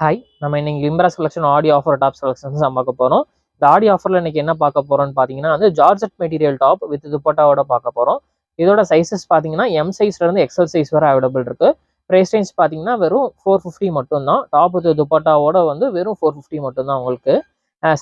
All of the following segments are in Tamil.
ஹாய், நம்ம இன்னைக்கு லிம்பராஸ் கலெக்ஷன் ஆடி ஆஃபர் டாப் செலக்ஷன்ஸ் தான் பார்க்க போகிறோம். இந்த ஆடி ஆஃபரில் இன்னைக்கு என்ன பார்க்க போகிறோம்னு பார்த்தீங்கன்னா ஜார்ஜெட் மெட்டீரியல் டாப் வித் துப்பட்டாவோட பார்க்க போகிறோம். இதோட சைஸஸ் பார்த்தீங்கன்னா எம் சைஸ்லேருந்து எக்ஸல் சைஸ் வரை அவைலபிள் இருக்கு. ப்ரைஸ் ரேஞ்ச் பார்த்தீங்கன்னா வெறும் 450 மட்டும் தான். டாப் வித் துப்பட்டாவோட வெறும் 450 மட்டும் தான் உங்களுக்கு.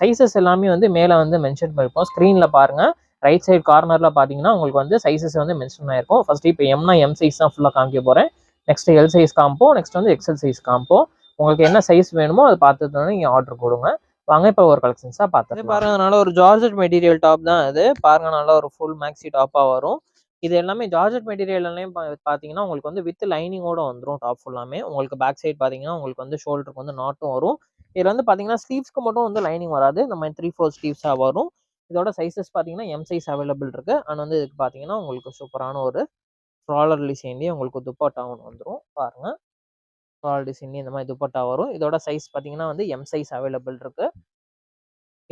சைஸஸ் எல்லாமே மேலே மென்ஷன் பண்ணிருப்போம். ஸ்க்ரீனில் பாருங்க, ரைட் சைடு கார்னரில் பார்த்தீங்கன்னா உங்களுக்கு சைஸஸ் மென்ஷன் ஆயிருக்கும். ஃபர்ஸ்ட் இப்போ எம்னா எம் சைஸ் தான் ஃபுல்லாக காமிக்க போகிறேன். Next L size combo, next XL size combo. உங்களுக்கு என்ன சைஸ் வேணுமோ அதை பார்த்துட்டு நீங்கள் ஆர்டர் கொடுங்க. வாங்க இப்போ ஒரு கலெக்ஷன்ஸாக பார்த்து பாருங்க. அதனால ஒரு ஜார்ஜெட் மெட்டீரியல் டாப் தான் இது. பாருங்க, நல்லா ஒரு ஃபுல் மேக்ஸி டாப்பாக வரும். இது எல்லாமே ஜார்ஜெட் மெட்டீரியல்லையும் பார்த்தீங்கன்னா உங்களுக்கு வித் லைனிங்கோட வந்துடும். டாப் ஃபுல்லாமே உங்களுக்கு பேக் சைட் பார்த்தீங்கன்னா உங்களுக்கு ஷோல்டருக்கு நாட்டும் வரும். இதில் பார்த்தீங்கன்னா ஸ்லீவ்ஸ்க்கு மட்டும் லைனிங் வராது. நம்ம 3/4 ஸ்லீவ்ஸாக வரும். இதோட சைஸஸ் பார்த்தீங்கன்னா எம் சைஸ் அவைலபிள் இருக்கு. அண்ட் இதுக்கு பார்த்தீங்கன்னா உங்களுக்கு சூப்பரான ஒரு ஃப்ளாரல் டிசைன்லேயே உங்களுக்கு துப்பட்டா ஒன்று வந்துடும். பாருங்க, ஃப்ளாரல் டிசைன்லேயே இந்த மாதிரி துப்பட்டா வரும். இதோட சைஸ் பார்த்தீங்கன்னா எம் சைஸ் அவைலபிள் இருக்கு.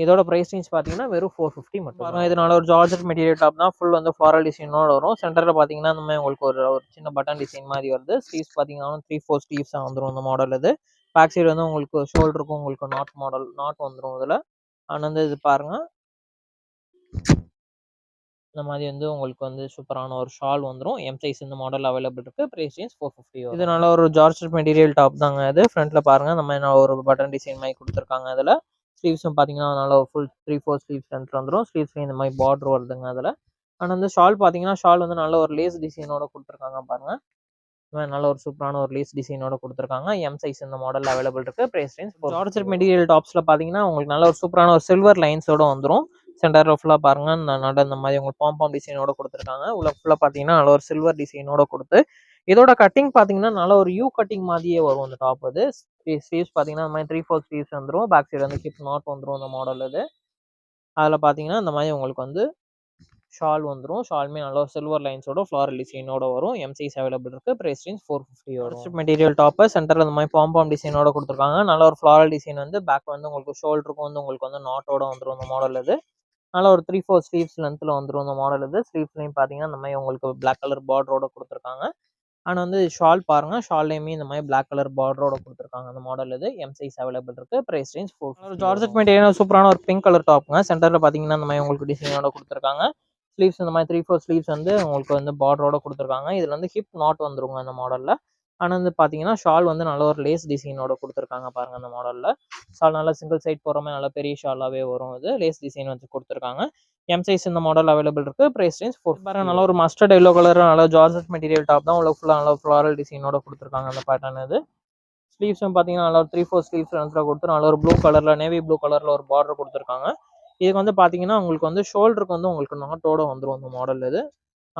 இதோட பிரைஸ் ரேஞ்ச் பார்த்தீங்கன்னா வெறும் 450 மட்டும். பாருங்க, இதனால ஒரு ஜார்ஜெட் மெட்டீரியல் டாப் தான். ஃபுல் ஃப்ளாரல் டிசைனோட வரும். சென்டரில் பார்த்தீங்கன்னா இந்த மாதிரி உங்களுக்கு ஒரு சின்ன பட்டன் டிசைன் மாதிரி வருது. ஸ்லீவ்ஸ் பார்த்தீங்கன்னா 3/4 ஸ்லீவ்ஸாக வந்துடும் இந்த மாடல். இது பேக் சைடு உங்களுக்கு ஷோல்டருக்கும் உங்களுக்கு நாட் மாடல் நாட் வந்துடும் இதில். அண்ட் இது பாருங்க, இந்த மாதிரி உங்களுக்கு சூப்பரான ஒரு ஷால் வந்துடும். எம் சைஸ் இந்த மாடல் அவைலபிள் இருக்கு. Price range 450. இதனால ஒரு ஜார்ஜெட் மெட்டீரியல் டாப் தாங்க இது. ஃப்ரண்ட்ல பாருங்க, இந்த மாதிரி ஒரு பட்டன் டிசைன் மாதிரி கொடுத்துருக்காங்க. அதில் ஸ்லீவ்ஸும் பார்த்தீங்கன்னா நல்லா ஃபுல் 3/4 ஸ்லீவ்ஸ் ஃப்ரண்ட்ல வந்துடும். ஸ்லீவ்ஸ்லேயும் இந்த மாதிரி பார்டர் வருதுங்க அதில். ஆனால் ஷால் பார்த்தீங்கன்னா ஷால் நல்ல ஒரு லேஸ் டிசைனோட கொடுத்துருக்காங்க. பாருங்க, நல்ல ஒரு சூப்பரான ஒரு லேஸ் டிசைனோட கொடுத்துருக்காங்க. எம் சைஸ் இந்த மாடல் அவைலபிள் இருக்கு. பிரைஸ் ரேஞ்ச் ஜார்ஜெட் மெட்டீரியல் டாப்ஸ்ல பார்த்தீங்கன்னா உங்களுக்கு நல்ல ஒரு சூப்பரான ஒரு சில்வர் லைன்ஸோட வந்துடும். சென்டர் ஃபுல்லாக பாருங்க, நட இந்த மாதிரி உங்களுக்கு பாம்பாம் டிசைனோட கொடுத்துருக்காங்க. உள்ள ஃபுல்லாக பார்த்தீங்கன்னா நல்ல ஒரு சில்வர் டிசைனோட கொடுத்து, இதோட கட்டிங் பார்த்தீங்கன்னா நல்ல ஒரு யூ கட்டிங் மாதிரியே வரும் இந்த டாப். இது ஸ்லீவ்ஸ் பார்த்தீங்கன்னா இந்த மாதிரி 3/4 ஸ்லீவ்ஸ் வந்துடும். பேக் சைடு ஹிப் நாட் வந்துடும் இந்த மாடல். இது அதில் பார்த்தீங்கன்னா இந்த மாதிரி உங்களுக்கு ஷால் வந்துடும். ஷாலுமே நல்ல சில்வர் லைன்ஸோட ஃப்ளாரல் டிசைனோட வரும். எம் சைஸ் அவைலபிள் இருக்கு. பிரைஸ் ரேஞ்ச் 450 வரும். மெட்டீரியல் டாப் சென்டர்ல இந்த மாதிரி பாம்பாம் டிசைனோட கொடுத்துருக்காங்க. நல்ல ஒரு ஃப்ளாரல் டிசைன் பேக் உங்களுக்கு ஷோல்டருக்கும் உங்களுக்கு நாட்டோட வந்துடும் இந்த மாடல். இது நல்ல ஒரு 3/4 ஸ்லீவ்ஸ் லென்த்தில் வந்துடும் இந்த மாடல். இது ஸ்லீவ்ஸ்லையும் பார்த்தீங்கன்னா இந்த மாதிரி உங்களுக்கு பிளாக் கலர் பார்டரோட கொடுத்துருக்காங்க. ஆனால் ஷால் பாருங்க, ஷால்லையுமே இந்த மாதிரி பிளாக் கலர் பார்டரோட கொடுத்துருக்காங்க அந்த மாடல். இது எம் சைஸ் அவைலபிள் இருக்கு. Price range 450. ஜார்ஜெட் மெட்டீரியல் சூப்பரான ஒரு பிங்க் கலர் டாப்ங்க. சென்டரில் பார்த்தீங்கன்னா இந்த மாதிரி உங்களுக்கு டிசைனோட கொடுத்துருக்காங்க. ஸ்லீவ்ஸ் இந்த மாதிரி 3/4 ஸ்லீவ்ஸ் உங்களுக்கு பார்டரோட கொடுத்துருக்காங்க. இதில் ஹிப் நாட் வந்துருங்க இந்த மாடலில். ஆனால் பார்த்தீங்கன்னா ஷால் நல்ல ஒரு லேஸ் டிசைனோட கொடுத்துருக்காங்க. பாருங்க, அந்த மாடலில் ஷால் நல்லா சிங்கிள் சைட் போகிறோமே நல்ல பெரிய ஷாலாகவே வரும். இது லேஸ் டிசைன் கொடுத்துருக்காங்க. எம் சைஸ் இந்த மாடல் அவைலபிள் இருக்கு. Price range 4. பாருங்க, நல்ல ஒரு மஸ்டர்ட் எல்லோ கலர் நல்ல ஜார்ஜெட் மெட்டீரியல் டாப் தான். உள்ள ஃபுல்லாக நல்ல ஃப்ளாரல் டிசைனோட கொடுத்துருக்காங்க அந்த பேட்டர்ன். இது ஸ்லீவ்ஸும் பார்த்தீங்கன்னா நல்ல ஒரு 3/4 ஸ்லீவ்ஸ் கொடுத்து நல்ல ஒரு ப்ளூ கலரில் நேவி ப்ளூ கலரில் ஒரு பார்டர் கொடுத்துருக்காங்க. இதுக்கு பார்த்தீங்கன்னா உங்களுக்கு ஷோல்டருக்கு உங்களுக்கு நாட்டோட வந்துடும் இந்த மாடல். இது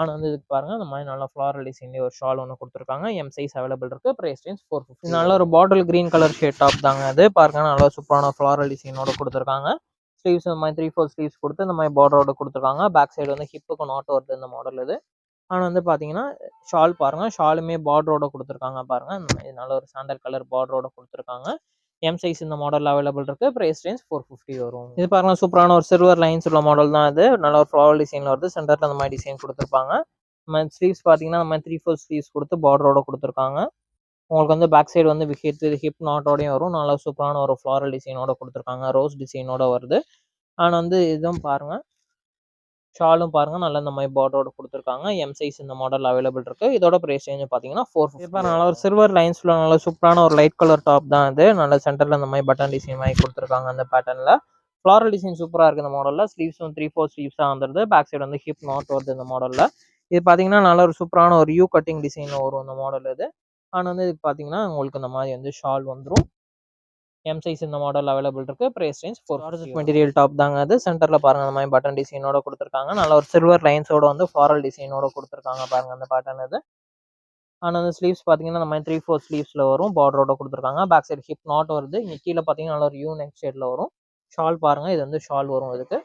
ஆனால் இதுக்கு பாருங்க, இந்த மாதிரி நல்லா ஃப்ளாரல் டிசைன்லேயே ஒரு ஷால் ஒன்று கொடுத்துருக்காங்க. எம் சைஸ் அவைலபிள் இருக்கு. Price range 450. நல்ல ஒரு bottle green colour shade top தாங்க அது. பாருங்க, நல்லா சூப்பரான ஃப்ளாரல் டிசைனோட கொடுத்துருக்காங்க. ஸ்லீவ்ஸ் இந்த மாதிரி 3/4 ஸ்லீவ்ஸ் கொடுத்து இந்த மாதிரி பார்டரோட கொடுத்துருக்காங்க. பேக் சைடு ஹிப்புக்கு நாட் வருது இந்த மாடல். இது ஆனால் பார்த்தீங்கன்னா ஷால் பாருங்க, ஷாலுமே பார்டரோட கொடுத்துருக்காங்க. பாருங்க, நல்ல ஒரு சாண்டல் கலர் பார்டரோட கொடுத்துருக்காங்க. எம் சைஸ் இந்த மாடல் அவைலபிள் இருக்கு. பிரைஸ் ரேஞ்ச் 450 வரும். இது பாருங்க, சூப்பரான ஒரு சில்வர் லைன்ஸ் உள்ள மாடல் தான் இது. நல்ல ஒரு ஃப்ளாரல் டிசைன்ல வருது. சென்டர்ல அந்த மாதிரி டிசைன் கொடுத்துருப்பாங்க. ஸ்லீவ்ஸ் பார்த்தீங்கன்னா நம்ம 3/4 ஸ்லீவ்ஸ் கொடுத்து பார்டரோட கொடுத்துருக்காங்க. உங்களுக்கு பேக் சைடு ஹிப் நாட்டோடையும் வரும். நல்லா சூப்பரான ஒரு ஃப்ளாரல் டிசைனோட கொடுத்துருக்காங்க. ரோஸ் டிசைனோட வருது. ஆனால் இதுவும் பாருங்க, ஷாலும் பாருங்க நல்லா இந்த மாதிரி பார்டரோட கொடுத்துருக்காங்க. எம் சைஸ் இந்த மாடல் அவைலபிள் இருக்கு. இதோட பிரைஸ் ரேஞ்ச் பார்த்தீங்கன்னா 450. நல்ல ஒரு சில்வர் லைன்ஸ்ல நல்ல சூப்பரான ஒரு லைட் கலர் டாப் தான் இது. நல்ல சென்டர்ல இந்த மாதிரி பட்டன் டிசைன் மாதிரி கொடுத்துருக்காங்க அந்த பேட்டர்ன்ல. ஃப்ளாரல் டிசைன் சூப்பராக இருக்குது இந்த மாடலில். ஸ்லீவ்ஸும் 3/4 ஸ்லீவ்ஸாக வந்துருது. பேக் சைடு ஹிப் நாட் வருது இந்த மாடலில். இது பார்த்தீங்கன்னா நல்ல ஒரு சூப்பரான ஒரு யூ கட்டிங் டிசைனில் வரும் இந்த மாடல். இது ஆனால் இதுக்கு பார்த்தீங்கன்னா உங்களுக்கு இந்த மாதிரி ஷால் வந்துடும். எம் சைஸ் இந்த மாடல் அவைலபிள் இருக்கு. பிரைஸ் ரேஞ்ச் 450 மெட்டீரியல் டாப் தாங்க அது. சென்டரில் பாருங்க, அந்த மாதிரி பட்டன் டிசைனோட கொடுத்துருக்காங்க. நல்ல ஒரு சில்வர் லைன்ஸோட ஃப்ளாரல் டிசைனோட கொடுத்துருக்காங்க. பாருங்க அந்த பேட்டர்ன். இது ஆனால் ஸ்லீவ்ஸ் பார்த்தீங்கன்னா இந்த மாதிரி 3/4 ஸ்லீவ்ஸில் வரும். பார்டரோட கொடுத்துருக்காங்க. பேக் சைடு ஹிப் நாட் வருது. இங்கே கீழே பார்த்தீங்கன்னா நல்ல ஒரு யூ நெக் ஷேட்ல வரும். ஷால் பாருங்க, இது ஷால் வரும். இதுக்கு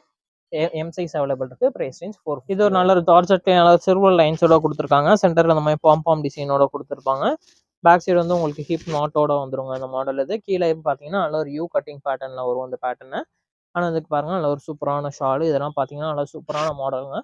எம் சைஸ் அவைலபிள் இருக்கு. Price range 450. இது ஒரு நல்ல ஒரு ஜார்ஜெட் நல்ல சில்வர் லைன்ஸோட கொடுத்துருக்காங்க. சென்டரில் இந்த மாதிரி பாம்பாம் டிசைனோட கொடுத்துருப்பாங்க. பேக் சைடு உங்களுக்கு ஹிப் நாட்டோட வந்துருங்க இந்த மாடல். இது கீழே பார்த்தீங்கன்னா நல்ல ஒரு யூ கட்டிங் பேட்டர்னில் வரும் அந்த பேட்டர்னு. ஆனால் இதுக்கு பாருங்க நல்ல ஒரு சூப்பரான ஷாலு. இதெல்லாம் பார்த்தீங்கன்னா நல்ல சூப்பரான மாடலுங்க.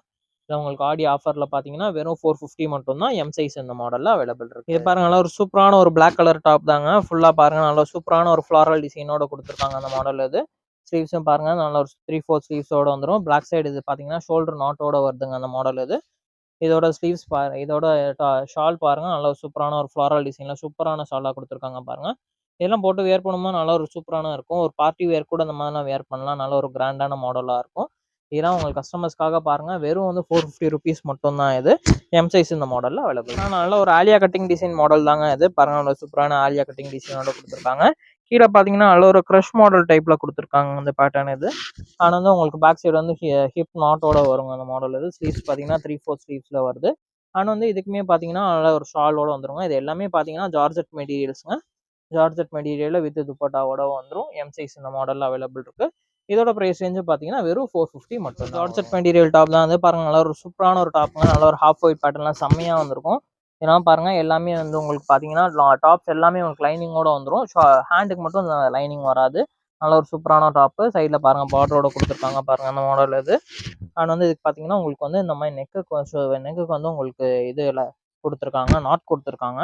இது உங்களுக்கு ஆடி ஆஃபர்ல பார்த்தீங்கன்னா வெறும் 450 மட்டும் தான் எம் சைஸ் இந்த மாடல்ல அவைலபிள் இருக்கு. இது பாருங்க நல்லா ஒரு சூப்பரான ஒரு பிளாக் கலர் டாப் தாங்க. ஃபுல்லா பாருங்க நல்லா சூப்பரான ஒரு ஃப்ளாரல் டிசைனோட குடுத்துருக்காங்க அந்த மாடல் இது. ஸ்லீவ்ஸும் பாருங்க நல்லா ஒரு 3, 4 ஸ்லீவ்ஸோட வந்துரும். பேக் சைடு இது பார்த்தீங்கன்னா ஷோல்டர் நாட்டோட வருதுங்க அந்த மாடல் இது. இதோட ஸ்லீவ்ஸ் இதோட ஷால் பாருங்க நல்லா சூப்பரான ஒரு ஃப்ளாரல் டிசைன்ல சூப்பரான ஷாலா குடுத்துருக்காங்க பாருங்க. இதெல்லாம் போட்டு வேர் பண்ணும்போது நல்லா ஒரு சூப்பரான இருக்கும். ஒரு பார்ட்டி வேர் கூட இந்த மாதிரிலாம் வேர் பண்ணலாம். நல்ல ஒரு கிராண்டான மாடலா இருக்கும். இதெல்லாம் உங்களுக்கு கஸ்டமர்ஸ்க்காக பாருங்க. வெறும் வந்து ₹450 மட்டும் தான் இது. எம் சைஸ் இந்த மாடல்ல அவைலபிள். நல்ல ஒரு ஆலியா கட்டிங் டிசைன் மாடல் தாங்க இது. பாருங்க நல்ல சூப்பரான ஆலியா கட்டிங் டிசைனோட குடுத்துருக்காங்க. கீழ பார்த்தீங்கன்னா நல்ல ஒரு கிரஷ் மாடல் டைப்ல குடுத்துருக்காங்க இந்த பேட்டர்ன் இது. ஆனா வந்து உங்களுக்கு பேக் சைடு வந்து ஹிப் நாட்டோட வருங்க அந்த மாடல் இது. ஸ்லீவ்ஸ் பார்த்தீங்கன்னா 3, 4 ஸ்லீவ்ஸ்ல வருது. ஆனா வந்து இதுக்குமே பார்த்தீங்கன்னா நல்ல ஒரு ஷாலோட வந்துருங்க. இது எல்லாமே பார்த்தீங்கன்னா ஜார்ஜெட் மெட்டீரியல்ஸ்ங்க. ஜார்ஜெட் மெட்டீரியல்ல வித் துப்பட்டாவோட வந்துரும். எம் சைஸ் இந்த மாடல்ல அவைலபிள் இருக்கு. இதோட பிரைஸ் ரேஞ்ச் பார்த்தீங்கன்னா வெறும் 450 மட்டும். ஜார்ஜெட் மெட்டீரியல் டாப் தான் வந்து பாருங்க நல்லா ஒரு சூப்பரான ஒரு டாப்ங்க. நல்ல ஒரு ஹாஃப் ஒயிட் பேட்டர்ன்லாம் செம்மையா வந்திருக்கும். இதெல்லாம் பாருங்க எல்லாமே வந்து உங்களுக்கு பார்த்தீங்கன்னா டாப்ஸ் எல்லாமே உங்களுக்கு லைனிங்கோட வந்துரும். ஹேண்டுக்கு மட்டும் லைனிங் வராது. நல்ல ஒரு சூப்பரான டாப்பு. சைடுல பாருங்க பார்டரோட குடுத்துருக்காங்க பாருங்க அந்த மாடல் இது. அண்ட் வந்து இதுக்கு பார்த்தீங்கன்னா உங்களுக்கு வந்து இந்த மாதிரி நெக்குக்கு வந்து உங்களுக்கு இதுல குடுத்துருக்காங்க. நாட் குடுத்துருக்காங்க.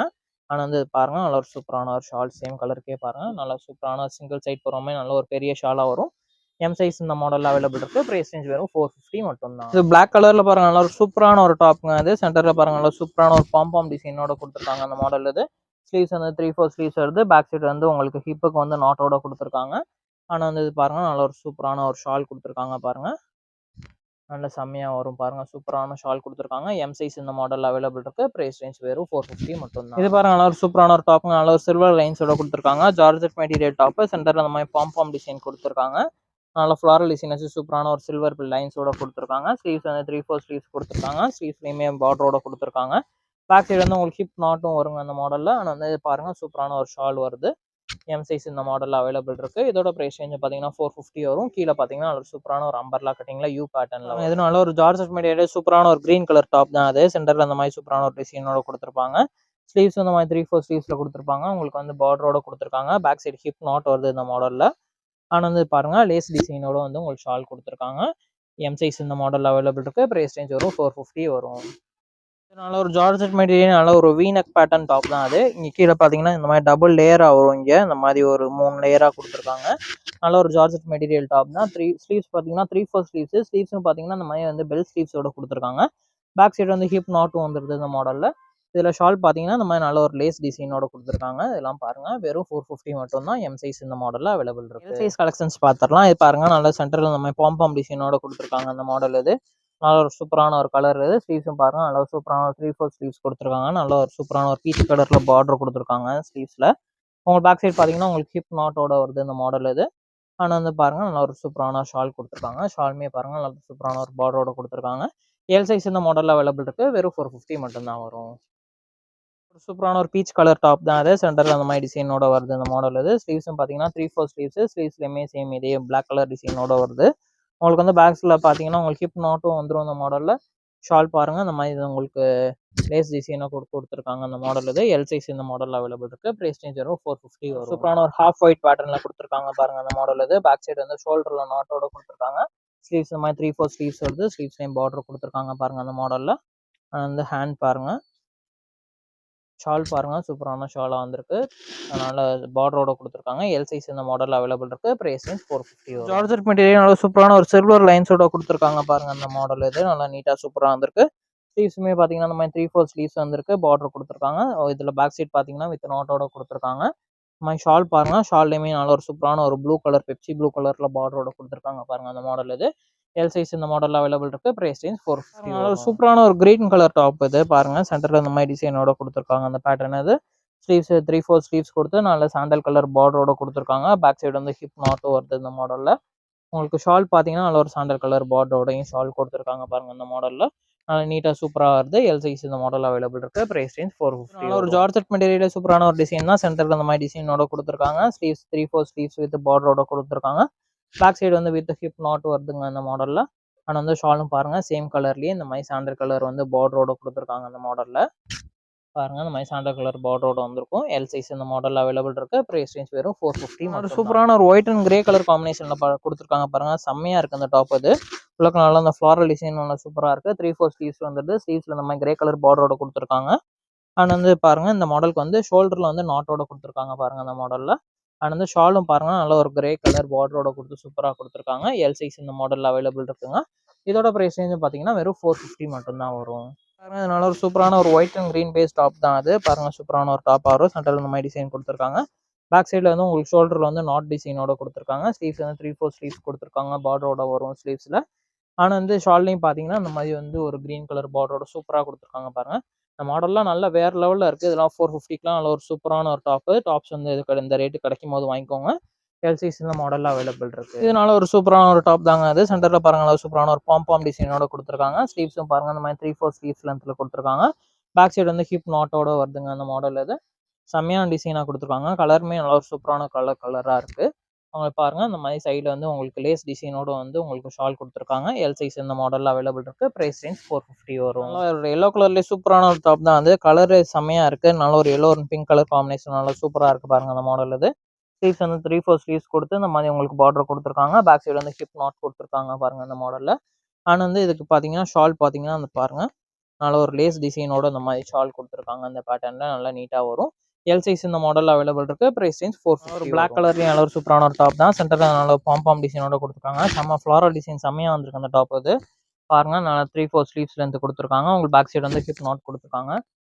ஆனா வந்து பாருங்க நல்ல ஒரு சூப்பரான ஒரு ஷால் சேம் கலருக்கே பாருங்க. நல்ல சூப்பரான சிங்கிள் சைட் போற மாதிரி நல்ல ஒரு பெரிய ஷாலா வரும். எம் சைஸ் இந்த மாடல்ல அவைலபிள் இருக்கு. பிரைஸ் ரேஞ்ச் வெறும் 450 மட்டும் தான். இது பிளாக் கலர்ல பாருங்க நல்ல ஒரு சூப்பரான ஒரு டாப்ங்க அது. சென்டர்ல பாருங்க நல்ல சூப்பரான ஒரு பாம் டிசைனோட கொடுத்துருக்காங்க அந்த மாடல் இது. ஸ்லீவ்ஸ் வந்து 3, 4 ஸ்லீவ்ஸ் வருது. பேக் சைடு வந்து உங்களுக்கு ஹிப்புக்கு வந்து நாட்டோட கொடுத்துருக்காங்க. ஆனா வந்து இது பாருங்க நல்ல ஒரு சூப்பரான ஒரு ஷால் கொடுத்துருக்காங்க பாருங்க. நல்ல செம்மையா வரும் பாருங்க. சூப்பரான ஷால் குடுத்துருக்காங்க. எம் சைஸ் இந்த மாடல்ல அவைலபிள் இருக்கு. பிரைஸ் ரேஞ்ச் வெறும் 450 மட்டும் தான். இது பாருங்க நல்ல ஒரு சூப்பரான ஒரு டாப்ங்க. நல்ல ஒரு சில்வர் லைன்ஸோட குடுத்துருக்காங்க. Georgette material top. சென்டர்ல அந்த மாதிரி பாம் டிசைன் குடுத்துருக்காங்க. நல்ல ஃப்ளாரல் டிசைன் வச்சு சூப்பரான ஒரு சில்வர் லைன்ஸோட குடுத்துருக்காங்க. ஸ்லீவ்ஸ் வந்து 3, 4 ஸ்லீவ்ஸ் குடுத்துருக்காங்க. ஸ்லீவ்ஸ்லயுமே பார்டரோட குடுத்துருக்காங்க. பேக் சைடு வந்து உங்களுக்கு ஹிப் நாட்டும் வருங்க அந்த மாடல்ல. ஆனா வந்து பாருங்க சூப்பரான ஒரு ஷால் வருது. எம் சைஸ் இந்த மாடல்ல அவைலபிள் இருக்கு. இதோட பிரைஸ் ரேஞ்ச் பார்த்தீங்கன்னா 450 வரும். கீழே பார்த்தீங்கன்னா ஒரு சூப்பரான ஒரு அம்பர்லா கட்டிங்ல யூ பேட்டர்ன்ல இதனால ஒரு ஜார்ஜெட் மெட்டீரியல் சூப்பரான ஒரு கிரீன் கலர் டாப் தான் அது. சென்டர்ல அந்த மாதிரி சூப்பரான ஒரு டிசைனோட கொடுத்துருப்பாங்க. ஸ்லீவ்ஸ் இந்த மாதிரி 3, 4 ஸ்லீவ்ஸ்ல கொடுத்துருப்பாங்க. உங்களுக்கு வந்து பார்டரோட கொடுத்துருக்காங்க. பேக் சைடு ஹிப் நாட் வருது இந்த மாடல்ல. ஆனா வந்து பாருங்க லேஸ் டிசைனோட வந்து உங்களுக்கு ஷால் கொடுத்துருக்காங்க. எம் சைஸ் இந்த மாடல்ல அவைலபிள் இருக்கு. பிரைஸ் ரேஞ்ச் வரும் 450 வரும். நல்ல ஒரு ஜார்ஜெட் மெட்டீரியல் நல்ல ஒரு வீனக் பேட்டர்ன் டாப் தான் அது. இங்க கீழே பார்த்தீங்கன்னா இந்த மாதிரி டபுள் லேயரா வரும். இங்க இந்த மாதிரி ஒரு 3 லேயரா கொடுத்துருக்காங்க. நல்ல ஒரு ஜார்ஜெட் மெட்டீரியல் டாப் தான். 3 ஸ்லீவ்ஸ் பார்த்தீங்கன்னா 3, 4 ஸ்லீவ்ஸ். ஸ்லீவ்ஸும் பார்த்தீங்கன்னா இந்த மாதிரி வந்து பெல் ஸ்லீவ்ஸோட கொடுத்துருக்காங்க. பேக் சைடு வந்து ஹிப் நாட்டும் வந்துருது இந்த மாடல்ல. இதுல ஷால் பார்த்தீங்கன்னா இந்த மாதிரி நல்ல ஒரு லேஸ் டிசைனோட கொடுத்துருக்காங்க. இதெல்லாம் பாருங்க வெறும் 450 மட்டும் தான். எம் சைஸ் இந்த மாடல்ல அவைலபிள் இருக்கு. எல் சைஸ் கலெக்ஷன்ஸ் பார்த்துடலாம். இது பாருங்க நல்ல சென்டர்ல இந்த மாதிரி பாம் டிசைனோட கொடுத்துருக்காங்க அந்த மாடல் இது. நல்ல ஒரு சூப்பரான ஒரு கலர் இது. ஸ்லீவ்ஸும் பாருங்க நல்ல ஒரு சூப்பரான ஒரு 3, 4 ஸ்லீவ்ஸ் கொடுத்துருக்காங்க. நல்ல ஒரு சூப்பரான ஒரு பீச் கலர்ல பார்டர் கொடுத்துருக்காங்க ஸ்லீவ்ஸ்ல. உங்களுக்கு பேக் சைடு பார்த்தீங்கன்னா உங்களுக்கு ஹிப் நாட்டோட வருது இந்த மாடல் இது. ஆனா வந்து பாருங்க நல்ல ஒரு சூப்பரான ஷால் கொடுத்துருக்காங்க. ஷாலுமே பாருங்க நல்ல சூப்பரான ஒரு பார்டரோட கொடுத்துருக்காங்க. எல் சைஸ் இந்த மாடல்ல அவைலபிள் இருக்கு. வெறும் 450 மட்டும் தான் வரும். சூப்பரான ஒரு பீச் கலர் டாப் தான் அது. சென்டர்ல அந்த மாதிரி டிசைனோட வருது இந்த மாடல் இது. ஸ்லீவ்ஸும் பார்த்தீங்கன்னா 3, 4 ஸ்லீவ்ஸ். ஸ்லீவ்ஸ்லயுமே சேம் இதே பிளாக் கலர் டிசைனோட வருது. உங்களுக்கு வந்து பேக்ஸ்ல பார்த்தீங்கன்னா உங்களுக்கு ஹிப் நாட்டும் வந்துடும் இந்த மாடல்ல. ஷால் பாருங்க இந்த மாதிரி உங்களுக்கு லேஸ் டிசைனாக கொடுத்துருக்காங்க அந்த மாடல் இது. எல் சைஸ் இந்த மாடல் அவைலபிள் இருக்கு. பிரைஸ் ரேஞ்ச் வரும் 450 வரும். சூப்பரான ஒரு ஹாஃப் ஒயிட் பேட்டர்ன்ல கொடுத்துருக்காங்க பாருங்க அந்த மாடல் இது. பேக் சைடு வந்து ஷோல்டர்ல நாட்டோட கொடுத்துருக்காங்க. ஸ்லீவ்ஸ் இந்த மாதிரி 3, 4 ஸ்லீவ்ஸ் வருது. ஸ்லீவ்ஸ்லயும் பார்டர் கொடுத்துருக்காங்க பாருங்க அந்த மாடல்ல. வந்து ஹேண்ட் பாருங்க. ஷால் பாருங்க சூப்பரான ஷாலா வந்திருக்கு. அதனால பார்டரோட கொடுத்துருக்காங்க. எல் சைஸ் இந்த மாடல் அவைலபிள் இருக்கு. பிரைஸ் ரேஞ்ச் 450 வரும். ஜார்ஜெட் மெட்டீரியல் நல்ல சூப்பரான ஒரு சில்வர் லைன்ஸோட கொடுத்துருக்காங்க பாருங்க அந்த மாடல் இது. நல்லா நீட்டா சூப்பரா வந்திருக்கு. ஸ்லீவ்ஸுமே பார்த்தீங்கன்னா இந்த மாதிரி 3, 4 ஸ்லீவ்ஸ் வந்திருக்கு. பார்டர் கொடுத்துருக்காங்க. இதுல பேக் சைட் பார்த்தீங்கன்னா வித் நாட்டோட கொடுத்துருக்காங்க. இந்த மாதிரி ஷால் பாருங்க. ஷால்லையுமே நல்ல ஒரு சூப்பரான ஒரு ப்ளூ கலர் பெப்சி ப்ளூ கலர்ல பார்டரோட கொடுத்துருக்காங்க பாருங்க அந்த மாடல் இது. எல் சைஸ் இந்த மாடல்ல அவைலபிள் இருக்கு. Price range 450. நல்ல சூப்பரான ஒரு கிரீன் கலர் டாப் இது பாருங்க. சென்டர்ல இந்த மாதிரி டிசைனோட கொடுத்துருக்காங்க அந்த பேட்டர்ன் இது. ஸ்லீவ்ஸ் 3, 4 ஸ்லீவ்ஸ் கொடுத்து நல்ல சாண்டல் கலர் பார்டரோட கொடுத்துருக்காங்க. பேக் சைடு வந்து ஹிப் நாட்டும் வருது இந்த மாடல்ல. உங்களுக்கு ஷால் பார்த்தீங்கன்னா நல்ல ஒரு சாண்டல் கலர் பார்டரோடையும் ஷால் கொடுத்துருக்காங்க பாருங்க இந்த மாடல்ல. நல்லா நீட்டா சூப்பரா வருது. எல் சைஸ் இந்த மாடல் அவைலபிள் இருக்கு. Price range 450. நல்ல ஒரு ஜார்ஜெட் மெட்டீரியல் சூப்பரான ஒரு டிசைன் தான். சென்டர்ல இந்த மாதிரி டிசைனோட கொடுத்துருக்காங்க. ஸ்லீவ்ஸ் 3, 4 ஸ்லீவ்ஸ் வித் பார்டரோட கொடுத்துருக்காங்க. பேக் சைடு வந்து வித் ஹிப் நாட் வருதுங்க அந்த மாடல்ல. ஆனா வந்து ஷாலும் பாருங்க சேம் கலர்லயே இந்த மாதிரி சாண்டல் கலர் வந்து பார்டரோட கொடுத்துருக்காங்க அந்த மாடல்ல. பாருங்க இந்த மாதிரி சாண்டல் கலர் பார்டரோட வந்திருக்கும். எல் சைஸ் இந்த மாடல் அவைலபிள் இருக்கு. பிரைஸ் ரேஞ்ச் வெறும் 450. ஒரு சூப்பரான ஒரு ஒயிட் அண்ட் கிரே கலர் காம்பினேஷன்ல கொடுத்துருக்காங்க பாருங்க. செம்மையா இருக்கு அந்த டாப் அது. உள்ளக்க நல்லா அந்த ஃப்ளாரல் டிசைன் நல்லா சூப்பராக இருக்குது. 3/4 ஸ்லீவ்ஸ் வந்துடுது. ஸ்லீவ்ஸில் இந்த மாதிரி கிரே கலர் பார்டரோட கொடுத்துருக்காங்க. அண்ட் வந்து பாருங்கள் இந்த மாடலுக்கு வந்து ஷோல்டரில் வந்து நாட்டோட கொடுத்துருக்காங்க பாருங்கள் அந்த மாடலில். அண்ட் வந்து ஷாலும் பாருங்கள் நல்ல ஒரு கிரே கலர் பார்டரோட கொடுத்து சூப்பராக கொடுத்துருக்காங்க. எல் சைஸ் இந்த மாடலில் அவைலபிள் இருக்குங்க. இதோட ப்ரைஸ் ரேஞ்சு பார்த்தீங்கன்னா வெறும் 450 மட்டும்தான் வரும். பாருங்கள் இது நல்ல ஒரு சூப்பரான ஒரு white and green base top தான் அது. பாருங்கள் சூப்பரான ஒரு டாப் வரும். சென்டரில் இந்த மாதிரி டிசைன் கொடுத்துருக்காங்க. பேக் சைடில் வந்து உங்களுக்கு ஷோல்டரில் வந்து நாட் டிசைனோட கொடுத்துருக்காங்க. ஸ்லீவ்ஸ் வந்து 3/4 ஸ்லீவ்ஸ் கொடுத்துருக்காங்க. பார்டரோட வரும் ஸ்லீவ்ஸில். ஆனால் வந்து ஷால்லையும் பார்த்தீங்கன்னா இந்த மாதிரி வந்து ஒரு க்ரீன் கலர் பார்டரோட சூப்பராக கொடுத்துருக்காங்க பாருங்கள். இந்த மாடல்லாம் நல்லா வேறு லெவலில் இருக்குது. இதெல்லாம் 450க்குலாம் நல்ல ஒரு சூப்பரான ஒரு டாப்ஸ் வந்து இந்த ரேட்டு கிடைக்கும் போது வாங்கிக்கோங்க. எல் சைஸ் இந்த மாடலில் அவைலபிள் இருக்குது. இதனால ஒரு சூப்பரான ஒரு டாப் தாங்க அது. சென்டரில் பாருங்கள் நல்லா சூப்பரான ஒரு பாம் டிசைனோட கொடுத்துருக்காங்க. ஸ்லீவ்ஸும் பாருங்கள் இந்த மாதிரி 3/4 ஸ்லீவ்ஸ் லென்த்தில் கொடுத்துருக்காங்க. பேக் சைடு வந்து ஹிப் நாட்டோட வருதுங்க அந்த மாடல். இது செம்மையான டிசைனாக கொடுத்துருக்காங்க. கலருமே நல்லா ஒரு சூப்பரான கலராக இருக்குது. உங்களுக்கு பாருங்கள் இந்த மாதிரி சைடில் வந்து உங்களுக்கு லேஸ் டிசைனோட வந்து உங்களுக்கு ஷால் கொடுத்துருக்காங்க. எல் சைஸ் இந்த மாடலில் அவைலபிள் இருக்குது. ப்ரைஸ் ரேஞ்ச் 450 வரும். ஒரு எல்லோ கலர்லேயே சூப்பரான ஒரு டாப் தான் அது. கலரு செம்மையாக இருக்குது. நல்ல ஒரு yellow and pink colour combination நல்லா சூப்பராக இருக்குது பாருங்கள் அந்த மாடல். இது ஸ்லீவ்ஸ் வந்து 3/4 ஸ்லீவ்ஸ் கொடுத்து இந்த மாதிரி உங்களுக்கு பார்டர் கொடுத்துருக்காங்க. பேக் சைடு வந்து ஹிப் நாட் கொடுத்துருக்காங்க பாருங்கள் அந்த மாடலில். ஆனால் வந்து இதுக்கு பார்த்தீங்கன்னா ஷால் பார்த்தீங்கன்னா அந்த பாருங்கள் நல்ல ஒரு லேஸ் டிசைனோட இந்த மாதிரி ஷால் கொடுத்துருக்காங்க. அந்த பேட்டர்னில் நல்லா நீட்டாக வரும். எல் சைஸ் இந்த மாடல் அவைலபிள் இருக்குது. Price range 450. ஒரு பிளாக் கலர்லேயும் நல்ல ஒரு சூப்பரான ஒரு டாப் தான். சென்டரில் நல்ல பாம் டிசைனோட கொடுத்துருக்காங்க. செம்ம ஃப்ளாரல் டிசைன் செம்மையாக வந்திருக்கு அந்த டாப். இது பாருங்கள் நல்லா 3/4 ஸ்லீவ்ஸ் லென்த் கொடுத்துருக்காங்க. உங்களுக்கு பேக் சைடு வந்து ஹிப் நாட் கொடுத்துருக்காங்க.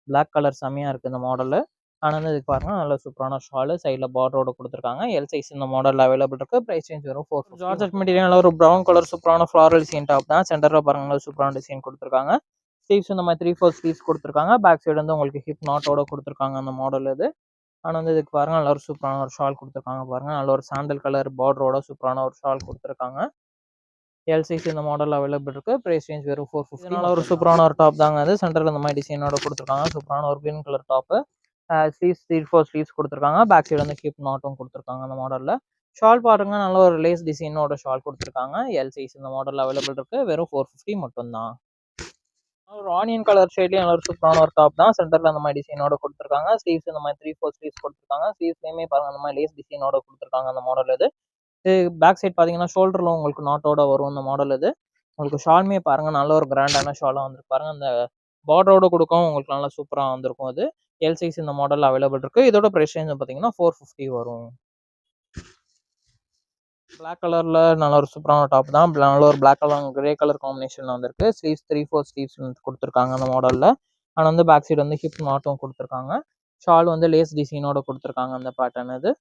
பிளாக் கலர் செம்மையாக இருக்குது இந்த மாடலில். ஆனால் வந்து இதுக்கு பாருங்கள் நல்ல சூப்பரான ஷாலு சைடில் பார்டரோட கொடுத்துருக்காங்க. எல் சைஸ் இந்த மாடல் அவைலபிள் இருக்குது. ப்ரைஸ் ரேஞ்ச் வரும் 450. ஜார்ஜெட் மெட்டீரியல் நல்ல ஒரு ப்ரௌன் கலர் சூப்பரான ஃப்ளாரல் டிசைன் டாப் தான். சென்டரில் பாருங்கள் சூப்பரான டிசைன் கொடுத்துருக்காங்க. ஸ்லீவ்ஸ் இந்த மாதிரி 3/4 ஸ்லீவ்ஸ் கொடுத்துருக்காங்க. பேக் சைடு வந்து உங்களுக்கு ஹிப் நாட்டோட கொடுத்துருக்காங்க அந்த மாடல். இது ஆனால் வந்து இதுக்கு பாருங்கள் நல்ல ஒரு சூப்பரான ஒரு ஷால் கொடுத்துருக்காங்க பாருங்கள். நல்ல ஒரு சாண்டல் கலர் பார்டரோட சூப்பரான ஒரு ஷால் கொடுத்துருக்காங்க. எல் சைஸ் இந்த மாடல் அவைலபிள் இருக்குது. ப்ரைஸ் ரேஞ்ச் வெறும் 450. நல்ல ஒரு சூப்பரான ஒரு டாப் தாங்க அது. சென்டரில் இந்த மாதிரி டிசைனோட கொடுத்துருக்காங்க. சூப்பரான ஒரு green colour top. Sleeves 3/4 sleeves கொடுத்துருக்காங்க. பேக் சைடு வந்து ஹிப் நாட்டும் கொடுத்துருக்காங்க அந்த மாடலில். ஷால் பாருங்க நல்ல ஒரு லேஸ் டிசைனோட ஷால் கொடுத்துருக்காங்க. எல் சைஸ் இந்த மாடல் அவைலபிள் இருக்குது. வெறும் 450 மட்டும்தான். ஒரு ஆனியன் கலர் ஷேட்லேயும் நல்ல ஒரு சூப்பரான ஒரு டாப் தான். சென்டரில் அந்த மாதிரி டிசைனோட கொடுத்துருக்காங்க. ஸ்லீவ்ஸ் இந்த மாதிரி 3/4 ஸ்லீவ்ஸ் கொடுத்துருக்காங்க. ஸ்லீவ்ஸ்லேயுமே பாருங்கள் அந்த மாதிரி லேஸ் டிசைனோட கொடுத்துருக்காங்க அந்த மாடல். இது பேக் சைட் பார்த்தீங்கன்னா ஷோல்டரில் உங்களுக்கு நாட்டோட வரும் இந்த மாடல். இது உங்களுக்கு ஷாலுமே பாருங்கள் நல்ல ஒரு கிராண்டான ஷாலாக வந்துருக்கு பாருங்கள். அந்த பார்டரோட கொடுக்கவும் உங்களுக்கு நல்லா சூப்பராக வந்திருக்கும். அது எல் சைஸ் இந்த மாடல் அவைலபிள் இருக்குது. இதோட ப்ரைஸ் ரேஞ்ச் பார்த்தீங்கன்னா 450 வரும். பிளாக் கலரில் நல்ல ஒரு சூப்பரான டாப் தான். நல்ல ஒரு பிளாக் கலர் கிரே கலர் காம்பினேஷனில் வந்திருக்கு. ஸ்லீவ்ஸ் 3/4 ஸ்லீவ்ஸ் கொடுத்துருக்காங்க அந்த மாடலில். ஆனால் வந்து பேக் சைடு வந்து ஹிப் நாட்டும் கொடுத்துருக்காங்க. ஷால் வந்து லேஸ் டிசைனோட கொடுத்துருக்காங்க அந்த பேட்டர்ன். இது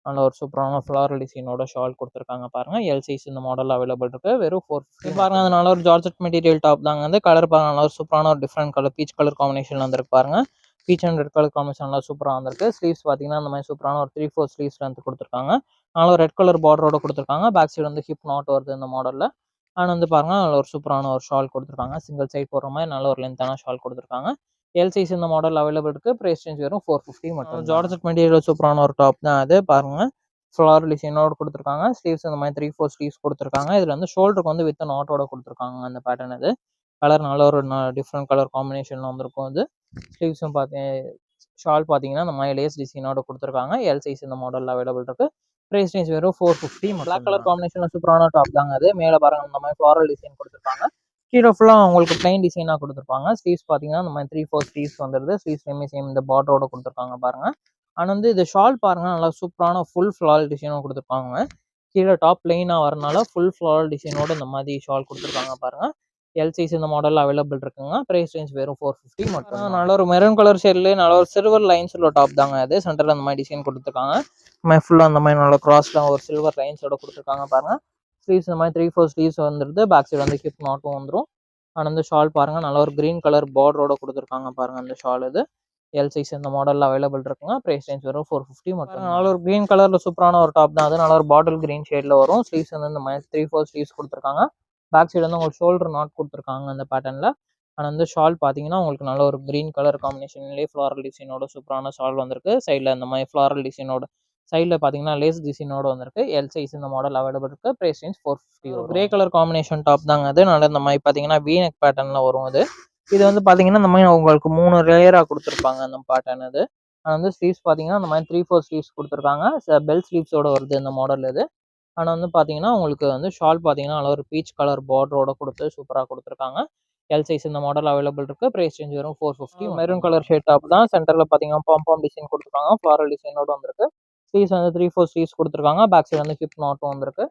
நல்ல ஒரு சூப்பரான ஃப்ளாரல் டிசைனோட ஷால் கொடுத்துருக்காங்க பாருங்க. எல் சைஸ் இந்த மாடல் அவைலபிள் இருக்கு. வெறும் 450 பாருங்க. அது நல்ல ஒரு ஜார்ஜெட் மெட்டீரியல் டாப் தாங்க. வந்து கலர் பாருங்க நல்ல ஒரு சூப்பரான ஒரு டிஃப்ரெண்ட் கலர் பீச் கலர் காம்பினேஷன்ல வந்திருக்கு பாருங்க. Beach and red colour combination நல்லா சூப்பராக வந்திருக்கு. ஸ்லீவ்ஸ் பார்த்தீங்கன்னா அந்த மாதிரி சூப்பரான ஒரு 3/4 ஸ்லீவ்ஸ் லென்த் கொடுத்துருக்காங்க. நல்ல ஒரு ரெட் கலர் பார்டரோட கொடுத்துருக்காங்க. பேக் சைடு வந்து ஹிப் நாட் வருது இந்த மாடலில். அண்ட் வந்து பாருங்க நல்ல ஒரு சூப்பரான ஒரு ஷால் கொடுத்துருக்காங்க. சிங்கிள் சைட் போடுற மாதிரி நல்ல ஒரு லென்த்தான ஷால் கொடுத்துருக்காங்க. எல் சைஸ் இந்த மாடல் அவைலபிள் இருக்கு. பிரைஸ் ரேஞ்ச் வெறும் 450 மட்டும். ஜார்ஜெட் மெட்டீரியல் சூப்பரான ஒரு டாப் தான் அது. பாருங்க ஃப்ளாரல் டிசைனோட கொடுத்துருக்காங்க. ஸ்லீவ்ஸ் இந்த மாதிரி 3/4 ஸ்லீவ்ஸ் கொடுத்துருக்காங்க. இதில் வந்து ஷோல்டருக்கு வந்து வித் நாட்டோட கொடுத்துருக்காங்க அந்த பேட்டர்ன். இது கலர் நல்ல ஒரு டிஃப்ரெண்ட் கலர் காம்பினேஷனில் வந்திருக்கும். அது ஸ்லீவ்ஸும் ஷால் பார்த்தீங்கன்னா இந்த மாதிரி லேஸ் டிசைனோட கொடுத்துருக்காங்க. எல் சைஸ் இந்த மாடல் அவைலபிள் இருக்கு. பிரைஸ் ரேஞ்ச் வெறும் 450. பிளாக் கலர் காம்பினேஷனில் சூப்பரான டாப் தாங்க அது. மேலே பாருங்க இந்த மாதிரி ஃப்ளாரல் டிசைன் கொடுத்துருக்காங்க. கீழே ஃபுல்லாக உங்களுக்கு பிளைன் டிசைனாக கொடுத்துருப்பாங்க. ஸ்லீவ்ஸ் பார்த்தீங்கன்னா இந்த மாதிரி 3/4 ஸ்லீவ்ஸ் வந்துடுது. ஸ்லீவ்ஸ்லேயுமே சேம் இந்த பார்டரோட கொடுத்துருக்காங்க பாருங்க. ஆனால் வந்து இது ஷால் பாருங்க நல்லா சூப்பரான ஃபுல் ஃப்ளாரல் டிசைனும் கொடுத்துருப்பாங்க. கீழே டாப் பிளைனாக வரனால ஃபுல் ஃப்ளாரல் டிசைனோட இந்த மாதிரி ஷால் கொடுத்துருக்காங்க பாருங்க. எல் சைஸ் இந்த மாடல் அவைலபிள் இருக்குங்க. பிரைஸ் ரேஞ்ச் வெறும் 450 மட்டும். நல்ல ஒரு மெரூன் கலர் ஷேட்லேயே நல்ல ஒரு சில்வர் லைன்ஸ் உள்ள டாப் தாங்க அது. சென்டரில் அந்த மாதிரி டிசைன் கொடுத்துருக்காங்க. ஃபுல்லாக அந்த மாதிரி நல்ல கிராஸ்லாம் ஒரு சில்வர் லைன்ஸோட கொடுத்துருக்காங்க பாருங்க. ஸ்லீவ்ஸ் இந்த மாதிரி 3/4 ஸ்லீவ்ஸ் வந்துருது. பேக் சைடு வந்து ஹிப் நாட்டும் வந்துடும். ஆனால் வந்து ஷால் பாருங்க நல்ல ஒரு கிரீன் கலர் பார்டரோட கொடுத்துருக்காங்க பாருங்க அந்த ஷால். இது எல் சைஸ் இந்த மாடலில் அவைலபிள் இருக்குங்க. பிரைஸ் ரேஞ்ச் வரும் 450 மட்டும். நல்ல ஒரு கிரீன் கலரில் சூப்பரான ஒரு டாப் தான் அது. நல்ல ஒரு பாட்டில் கிரீன் ஷேடில் வரும். ஸ்லீவ்ஸ் வந்து இந்த மாதிரி 3/4 ஸ்லீவ்ஸ் கொடுத்துருக்காங்க. பேக் சைடு வந்து உங்களுக்கு ஷோல்டர் நாட் கொடுத்துருக்காங்க அந்த பேட்டர்னில். ஆனால் வந்து ஷால் பார்த்தீங்கன்னா உங்களுக்கு நல்ல ஒரு கிரீன் கலர் காம்பினேஷன்லேயே ஃப்ளாரல் டிசைனோட சூப்பரான ஷால் வந்திருக்கு. சைடில் இந்த மாதிரி ஃப்ளாரல் டிசைனோட சைடில் பார்த்தீங்கன்னா லேஸ் டிசைனோட வந்திருக்கு. எல் சைஸ் இந்த மாடல் அவைலபிள் இருக்கு. Price range 450. ஒரு கிரே கலர் காம்பினேஷன் டாப் தாங்க அது. நல்ல இந்த மாதிரி பார்த்தீங்கன்னா வீனெக் பேட்டர்னில் வரும். அது இது வந்து பார்த்தீங்கன்னா இந்த மாதிரி உங்களுக்கு 3 லேயராக கொடுத்துருப்பாங்க அந்த பேட்டர்ன். இது வந்து ஸ்லீவ்ஸ் பார்த்தீங்கன்னா இந்த மாதிரி 3/4 ஸ்லீவ்ஸ் கொடுத்துருக்காங்க. பெல் ஸ்லீவ்ஸோட வருது இந்த மாடல். இது ஆனா வந்து பார்த்தீங்கன்னா, உங்களுக்கு வந்து ஷால் பார்த்தீங்கன்னா, நல்ல ஒரு பீச் கலர் பார்டரோட குடுத்து சூப்பரா குடுத்துருக்காங்க. எல் சைஸ் இந்த மாடல் அவைலபிள் இருக்கு. பிரைஸ் ரேஞ்ச் வெறும் 450. மெரூன் கலர் ஷேட் டாப் தான். சென்டர்ல பார்த்தீங்கன்னா, பாம் டிசைன் குடுத்துருக்காங்க. ஃப்ளாரல் டிசைனோட வந்திருக்கு. ஸ்லீவ்ஸ் வந்து 3, 4 ஸ்லீவ்ஸ் குடுத்துருக்காங்க. பேக் சைடு வந்து ஹிப் நாட்டும் வந்திருக்கு.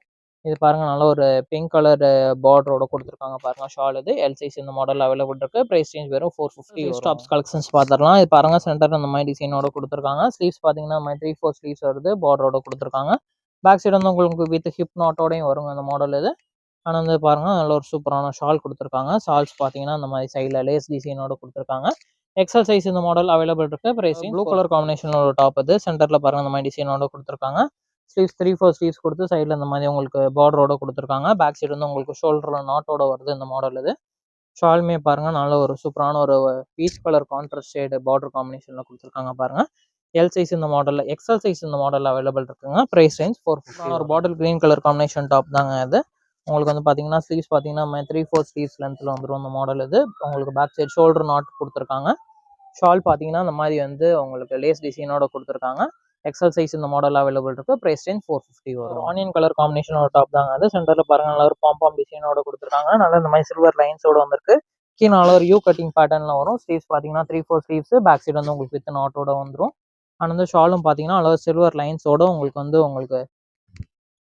இது பாருங்க நல்ல ஒரு பிங்க் கலர் பார்டரோட குடுத்துருக்காங்க பாருங்க ஷால் இது. எல் சைஸ் இந்த மாடல் அவைலபிள் இருக்கு. பிரைஸ் ரேஞ்ச் வெறும் 450 வரும். டாப்ஸ் கலெக்ஷன்ஸ் பார்த்துரலாம். இது பாருங்க சென்டர்ல இந்த மாரி டிசைனோட குடுத்துருக்காங்க. ஸ்லீவ்ஸ் பார்த்தீங்கன்னா, இந்த மாரி 3, 4 ஸ்லீவ்ஸ் வருது. பார்டரோட குடுத்துருக்காங்க. பேக் சைடு வந்து உங்களுக்கு வித் ஹிப் நாட்டோடையும் வருங்க அந்த மாடல் இது. ஆனா வந்து பாருங்க நல்ல ஒரு சூப்பரான ஷால் குடுத்துருக்காங்க. ஷால்ஸ் பார்த்தீங்கன்னா, இந்த மாரி சைடுல லேஸ் டிசைனோட குடுத்துருக்காங்க. எக்ஸல் சைஸ் இந்த மாடல் அவைலபிள் இருக்கு. பிரைஸ் ப்ளூ கலர் காம்பினேஷன்ல ஒரு டாப் இது. சென்டர்ல பாருங்க இந்த மாரி டிசைனோட குடுத்துருக்காங்க. ஸ்லீவ்ஸ் 3, 4 ஸ்லீவ்ஸ் குடுத்து சைடுல இந்த மாரி உங்களுக்கு பார்டரோட குடுத்துருக்காங்க. பேக் சைடு வந்து உங்களுக்கு ஷோல்டர்ல நாட்டோட வருது இந்த மாடல் இது. ஷாலுமே பாருங்க நல்ல ஒரு சூப்பரான ஒரு peach colour contrast shade border காம்பினேஷன்ல குடுத்துருக்காங்க பாருங்க. எல் சைஸ் இந்த மாடல்ல எக்ஸ்எல் சைஸ் இந்த மாடல் அவைலபிள் இருக்குங்க. Price range 450. ஒரு bottle green colour combination top தாங்க இது. உங்களுக்கு வந்து பார்த்தீங்கன்னா, ஸ்லீவ்ஸ் பார்த்தீங்கன்னா 3, 4 ஸ்லீவ்ஸ் லென்த்ல வந்துரும் இந்த மாடல் இது. உங்களுக்கு பேக் சைடு ஷோல்டர் நாட் குடுத்துருக்காங்க. ஷால் பார்த்தீங்கன்னா, இந்த மாரி வந்து உங்களுக்கு லேஸ் டிசைனோட குடுத்துருக்காங்க. எக்ஸ்எல் சைஸ் இந்த மாடல் அவைலபிள் இருக்கு. பிரைஸ் ரேஞ்ச் 450 வரும். ஆனியன் கலர் காம்பினேஷனோட டாப் தாங்க அது. சென்டர்ல பாருங்க நல்ல ஒரு பாம் டிசைனோட குடுத்துருக்காங்க. நல்லா இந்த மாரி சில்வர் லைன்ஸோட வந்திருக்கு. கீழ நல்ல ஒரு யூ கட்டிங் பேட்டர்ன்ல வரும். ஸ்லீவ்ஸ் பார்த்தீங்கன்னா 3, 4 ஸ்லீவ்ஸ். பேக் சைடு வந்து உங்களுக்கு வித் நாட்டோட வந்துரும். அண்ட் வந்து ஷாலும் பார்த்தீங்கன்னா, நல்ல சில்வர் லைன்ஸோட உங்களுக்கு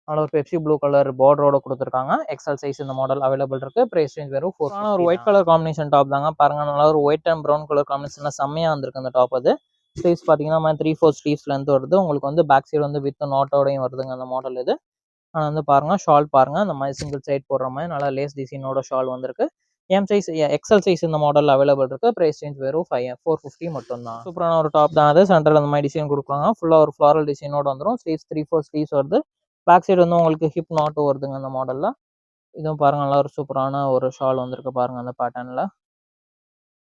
நல்ல ஒரு பெப்சி ப்ளூ கலர் பார்டரோட குடுத்துருக்காங்க. எக்ஸ்எல் சைஸ் இந்த மாடல் அவைலபிள் இருக்கு. பிரைஸ் ரேஞ்ச் வெறும் 450. ஒரு ஒயிட் கலர் காம்பினேஷன் டாப் தாங்க. பாருங்க நல்லா ஒரு ஒயிட் அண்ட் ப்ரவுன் கலர் காம்பினேஷன்ல செம்மையா வந்திருக்கு அந்த டாப் அது. ஸ்லீவ்ஸ் பார்த்தீங்கன்னா, 3, 4 ஸ்லீவ்ஸ் லென்த் வருது. உங்களுக்கு வந்து பேக் சைடு வந்து வித் நாட்டோடையும் வருதுங்க அந்த மாடல் இது. ஆனா வந்து பாருங்க ஷால் பாருங்க இந்த மாதிரி சிங்கிள் சைட் போடுற மாதிரி நல்லா லேஸ் டிசைனோட ஷால் வந்திருக்கு. எம் சைஸ் எக்ஸ்எல் சைஸ் இந்த மாடல் அவைலபிள் இருக்கு. பிரைஸ் ரேஞ்ச் வெறும் 450 மட்டும் தான். சூப்பரான ஒரு டாப் தான் அது. சென்டர்ல அந்த மாதிரி டிசைன் கொடுப்பாங்க. ஃபுல்லா ஒரு ஃப்ளாரல் டிசைனோட வந்துடும். ஸ்லீவ்ஸ் 3, 4 ஸ்லீவ்ஸ் வருது. பேக் சைடு வந்து உங்களுக்கு ஹிப் நாட்டும் வருதுங்க அந்த மாடல்ல. இதுவும் பாருங்க நல்லா ஒரு சூப்பரான ஒரு ஷால் வந்திருக்கு பாருங்க அந்த பேட்டர்ன்ல.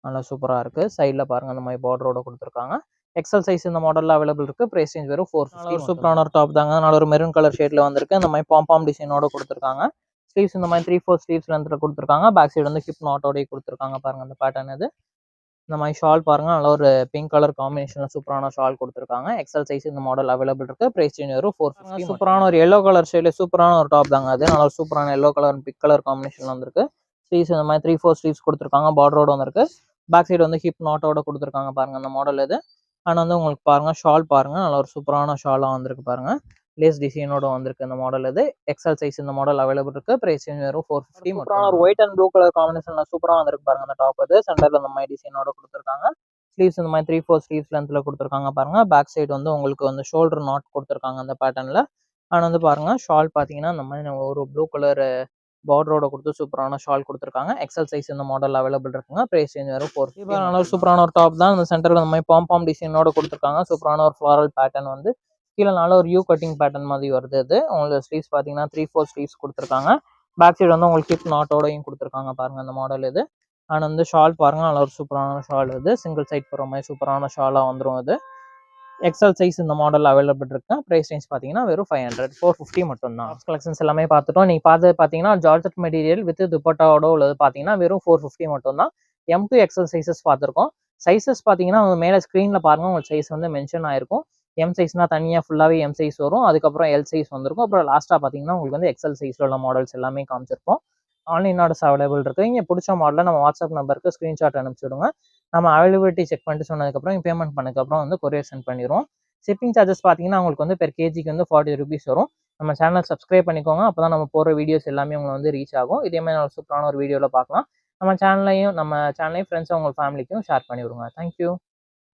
நல்லா சூப்பரா இருக்கு. சைடுல பாருங்க அந்த மாதிரி பார்டரோட குடுத்துருக்காங்க. எக்ஸ்எல் சைஸ் இந்த மாடல்ல அவைலபிள் இருக்கு. பிரைஸ் ரேஞ்ச் வெறும் 450. ஒரு சூப்பரான ஒரு டாப் தாங்க. நல்ல ஒரு மெரூன் கலர் ஷேட்ல வந்திருக்கு. அந்த மாதிரி பாம் டிசைனோட குடுத்துருக்காங்க. ஸ்லீவ்ஸ் இந்த மாதிரி 3, 4 ஸ்லீவ்ஸ் லென்த்ல குடுத்துருக்காங்க. பேக் சைடு வந்து ஹிப் நாட்டோடய குடுத்துருக்காங்க பாருங்க அந்த பேட்டர்ன் இது. இந்த மாதிரி ஷால் பாருங்க நல்ல ஒரு பிங்க் கலர் காம்பினேஷன்ல சூப்பரான ஷால் குடுத்துருக்காங்க. எக்ஸ்எல் சைஸ் இந்த மாடல் அவைலபிள் இருக்கு. பிரைஸ் ரேஞ்ச் வெறும் 450. சூப்பரான ஒரு எல்லோ கலர் ஷேட்ல சூப்பரான ஒரு டாப் தாங்க அது. நல்ல ஒரு சூப்பரான எல்லோ கலர் பிங்க் கலர் காம்பினேஷன்ல வந்திருக்கு. ஸ்லீவ்ஸ் இந்த மாதிரி 3, 4 ஸ்லீவ்ஸ் குடுத்துருக்காங்க. பார்டரோட வந்திருக்கு. பேக் சைடு வந்து ஹிப் நாட்டோட குடுத்துருக்காங்க பாருங்க அந்த மாடல் இது. அண்ட் வந்து உங்களுக்கு பாருங்க ஷால் பாருங்க நல்ல ஒரு சூப்பரான ஷாலா வந்திருக்கு பாருங்க. லேஸ் டிசைனோட வந்திருக்கு இந்த மாடல் இது. எக்ஸ்எல் சைஸ் இந்த மாடல் அவைலபிள் இருக்கு. பிரைஸ் வெறும் 450. சூப்பரான ஒரு ஒயிட் அண்ட் ப்ளூ கலர் காம்பினேஷன்ல சூப்பரா வந்திருக்கு பாருங்க அந்த டாப் இது. சென்டர்ல இந்த மாதிரி டிசைனோட குடுத்துருக்காங்க. ஸ்லீவ்ஸ் இந்த மாதிரி 3, 4 ஸ்லீவ்ஸ் லென்த்ல குடுத்துருக்காங்க பாருங்க. பேக் சைடு வந்து உங்களுக்கு வந்து ஷோல்டர் நாட் குடுத்துருக்காங்க அந்த பேட்டர்ன்ல. அண்ட் வந்து பாருங்க ஷால் பாத்தீங்கன்னா இந்த மாதிரி ஒரு ப்ளூ கலர் பார்டரோட குடுத்து சூப்பரான ஷால் குடுத்துருக்காங்க. எக்ஸ்எல் சைஸ் இந்த மாடல் அவைலபிள் இருக்குங்க. பிரைஸ் ரேஞ்ச் வெறும் 450. நல்ல சூப்பரான ஒரு டாப் தான். இந்த சென்டர்ல இந்த மாதிரி பாம் டிசைனோட குடுத்துருக்காங்க. சூப்பரான ஒரு ஃப்ளாரல் பேட்டர்ன் வந்து கீழ நல்ல ஒரு யூ கட்டிங் பேட்டர்ன் மாதிரி வருது அது. உங்களுக்கு ஸ்லீவ்ஸ் பாத்தீங்கன்னா 3, 4 ஸ்லீவ்ஸ் குடுத்துருக்காங்க. பேக் சைடு வந்து உங்களுக்கு ஹிப் நாட்டோடையும் குடுத்துருக்காங்க பாருங்க அந்த மாடல் இது. அண்ட் வந்து ஷால் பாருங்க நல்ல ஒரு சூப்பரான ஷால் இது. சிங்கிள் சைட் போற மாதிரி சூப்பரான ஷாலா வந்துரும் இது. எக்ஸ்எல் சைஸ் இந்த மாடல் அவைலபிள் இருக்கு. பிரைஸ் ரேஞ்ச் பார்த்தீங்கன்னா வெறும் 500 450 மட்டும் தான். கலெக்ஷன்ஸ் எல்லாமே பார்த்துட்டோம். நீங்க பார்த்தது பார்த்தீங்கன்னா ஜார்ஜெட் மெட்டீரியல் வித் துப்பட்டாவோட உள்ளது பார்த்தீங்கன்னா வெறும் 450 மட்டும் தான். எம் டு எக்ஸ்எல் சைஸஸ் பார்த்துருக்கோம். சைஸஸ் பார்த்தீங்கன்னா மேலே ஸ்க்ரீன்ல பாருங்க உங்களுக்கு சைஸ் வந்து மென்ஷன் ஆயிருக்கும். எம் சைஸ்னா தனியாக ஃபுல்லாகவே எம் சைஸ் வரும். அதுக்கப்புறம் எல் சைஸ் வந்திருக்கும். அப்புறம் லாஸ்ட்டாக பார்த்தீங்கன்னா உங்களுக்கு வந்து எக்ஸ்எல் சைஸ்ல உள்ள மாடல்ஸ் எல்லாமே காமிச்சிருப்போம். ஆன்லைன் ஆர்டர்ஸ் அவைலபிள் இருக்கு. இங்கே பிடிச்ச மாடலை நம்ம வாட்ஸ்அப் நம்பருக்கு ஸ்க்ரீன்ஷாட் அனுப்பிச்சு விடுங்க. நம்ம அவைலபிலிட்டி செக் பண்ணிட்டு சொன்னதுக்கப்புறம் பேமெண்ட் பண்ணதுக்கப்புறம் வந்து கொரியர் சென்ட் பண்ணிடுவோம். ஷிப்பிங் சார்ஜஸ் பார்த்தீங்கன்னா உங்களுக்கு வந்து பெர் கேஜிக்கு வந்து 40 ருபீஸ் வரும். நம்ம சேனல் சப்ஸ்கிரைப் பண்ணிக்கோங்க. அப்போ தான் நம்ம போகிற வீடியோஸ் எல்லாமே உங்களை வந்து ரீச் ஆகும். இதே மாதிரி ஒரு சூப்பரான ஒரு வீடியோவில் பார்க்கலாம். நம்ம சேனலையும் ஃப்ரெண்ட்ஸ் உங்கள் ஃபேமிலிக்கும் ஷேர் பண்ணி விடுங்க. தேங்க்யூ.